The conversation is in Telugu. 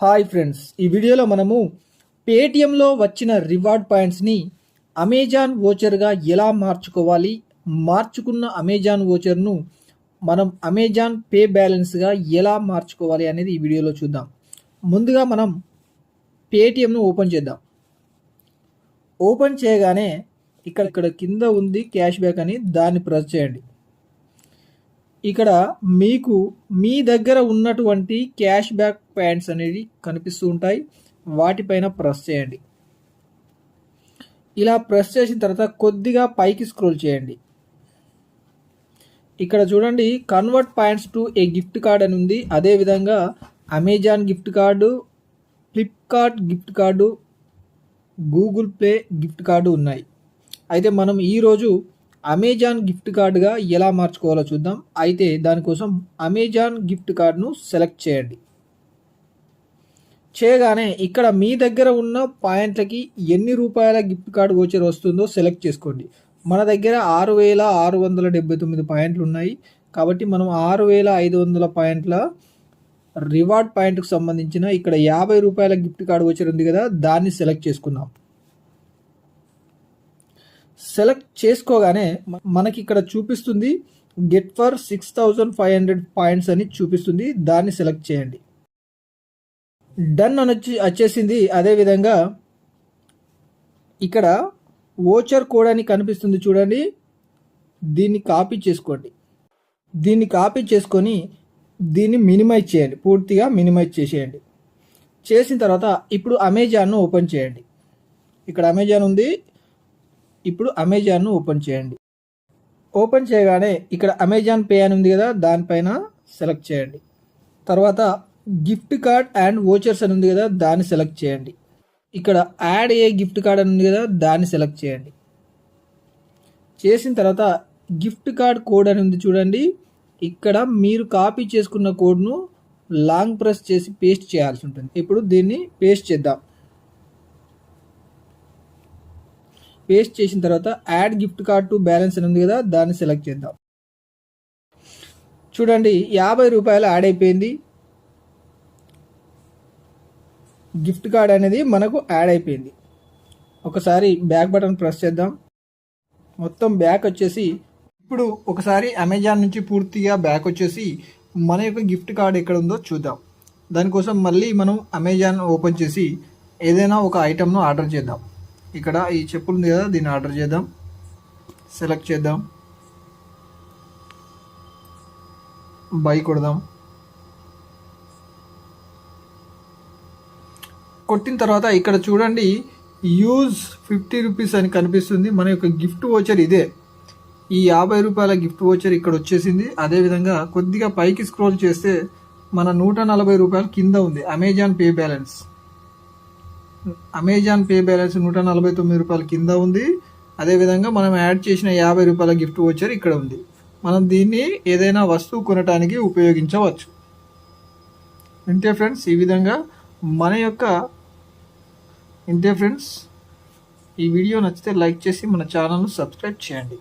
హాయ్ ఫ్రెండ్స్, ఈ వీడియోలో మనము పేటిఎంలో వచ్చిన రివార్డ్ పాయింట్స్ని అమెజాన్ వోచర్గా ఎలా మార్చుకోవాలి, మార్చుకున్న అమెజాన్ వోచర్ను మనం అమెజాన్ పే బ్యాలెన్స్గా ఎలా మార్చుకోవాలి అనేది ఈ వీడియోలో చూద్దాం. ముందుగా మనం పేటిఎంను ఓపెన్ చేద్దాం. ఓపెన్ చేయగానే ఇక్కడ కింద ఉంది క్యాష్ బ్యాక్ అని, దాన్ని ప్రెస్ చేయండి. ఇక్కడ మీకు మీ దగ్గర ఉన్నటువంటి క్యాష్ బ్యాక్ పాయింట్స్ అనేవి కనిపిస్తూ ఉంటాయి. వాటిపైన ప్రెస్ చేయండి. ఇలా ప్రెస్ చేసిన తర్వాత కొద్దిగా పైకి స్క్రోల్ చేయండి. ఇక్కడ చూడండి, convert points to A gift card అని ఉంది. అదేవిధంగా Amazon gift card, Flipkart gift card, Google play gift card ఉన్నాయి. అయితే మనం ఈరోజు అమెజాన్ గిఫ్ట్ కార్డుగా ఎలా మార్చుకోవాలో చూద్దాం. అయితే దానికోసం అమెజాన్ గిఫ్ట్ కార్డును సెలెక్ట్ చేయండి. చేయగానే ఇక్కడ మీ దగ్గర ఉన్న పాయింట్లకి ఎన్ని రూపాయల గిఫ్ట్ కార్డు వోచర్ వస్తుందో సెలెక్ట్ చేసుకోండి. మన దగ్గర 6,679 పాయింట్లు ఉన్నాయి. కాబట్టి మనం 6,500 పాయింట్ల రివార్డ్ పాయింట్కి సంబంధించిన ఇక్కడ 50 రూపాయల గిఫ్ట్ కార్డు వోచర్ ఉంది కదా, దాన్ని సెలెక్ట్ చేసుకుందాం. సెలెక్ట్ చేసుకోగానే మనకి ఇక్కడ చూపిస్తుంది గెట్ ఫర్ 6,500 పాయింట్స్ అని చూపిస్తుంది. దాన్ని సెలెక్ట్ చేయండి. డన్ అని వచ్చేసింది. అదేవిధంగా ఇక్కడ వోచర్ కోడ్ అని కనిపిస్తుంది చూడండి, దీన్ని కాపీ చేసుకోండి. దీన్ని కాపీ చేసుకొని దీన్ని మినిమైజ్ చేయండి, పూర్తిగా మినిమైజ్ చేసేయండి. చేసిన తర్వాత ఇప్పుడు అమెజాన్ను ఓపెన్ చేయండి. ఇక్కడ అమెజాన్ ఉంది. ఇప్పుడు అమెజాన్ను ఓపెన్ చేయండి. ఓపెన్ చేయగానే ఇక్కడ అమెజాన్ పే అని ఉంది కదా, దానిపైన సెలెక్ట్ చేయండి. తర్వాత గిఫ్ట్ కార్డ్ అండ్ వోచర్స్ అని ఉంది కదా, దాన్ని సెలెక్ట్ చేయండి. ఇక్కడ యాడ్ ఏ గిఫ్ట్ కార్డ్ అని ఉంది కదా, దాన్ని సెలెక్ట్ చేయండి. చేసిన తర్వాత గిఫ్ట్ కార్డ్ కోడ్ అని ఉంది చూడండి, ఇక్కడ మీరు కాపీ చేసుకున్న కోడ్ను లాంగ్ ప్రెస్ చేసి పేస్ట్ చేయాల్సి ఉంటుంది. ఇప్పుడు దీన్ని పేస్ట్ చేద్దాం. పేస్ట్ చేసిన తర్వాత add gift card to balance అని ఉంది కదా, దాన్ని సెలెక్ట్ చేద్దాం. చూడండి, 50 రూపాయలు యాడ్ అయిపోయింది. గిఫ్ట్ కార్డ్ అనేది మనకు యాడ్ అయిపోయింది. ఒకసారి బ్యాక్ బటన్ ప్రెస్ చేద్దాం. మొత్తం బ్యాక్ వచ్చేసి ఇప్పుడు ఒకసారి అమెజాన్ నుంచి పూర్తిగా బ్యాక్ వచ్చేసి మన యొక్క గిఫ్ట్ కార్డ్ ఎక్కడ ఉందో చూద్దాం. దానికోసం మళ్ళీ మనం అమెజాన్ ఓపెన్ చేసి ఏదైనా ఒక ఐటమ్ను ఆర్డర్ చేద్దాం. ఇక్కడ ఈ చెప్పులు ఉంది కదా, దీన్ని ఆర్డర్ చేద్దాం. సెలెక్ట్ చేద్దాం, బై కొడదాం. కొట్టిన తర్వాత ఇక్కడ చూడండి, యూజ్ 50 రూపీస్ అని కనిపిస్తుంది. మన యొక్క గిఫ్ట్ వోచర్ ఇదే. ఈ 50 రూపాయల గిఫ్ట్ వోచర్ ఇక్కడ వచ్చేసింది. అదేవిధంగా కొద్దిగా పైకి స్క్రోల్ చేస్తే మన 140 రూపాయలు కింద ఉంది Amazon pay balance. Amazon pay balance 149 రూపాయల కింద ఉంది. అదేవిధంగా మనం యాడ్ చేసిన 50 రూపాయల గిఫ్ట్ వోచర్ ఇక్కడ ఉంది. మనం దీన్ని ఏదైనా వస్తువు కొనడానికి ఉపయోగించవచ్చు. ఇంతే ఫ్రెండ్స్, ఈ విధంగా ఇంతే ఫ్రెండ్స్, ఈ వీడియో నచ్చితే లైక్ చేసి మన ఛానల్ను సబ్స్క్రైబ్ చేయండి.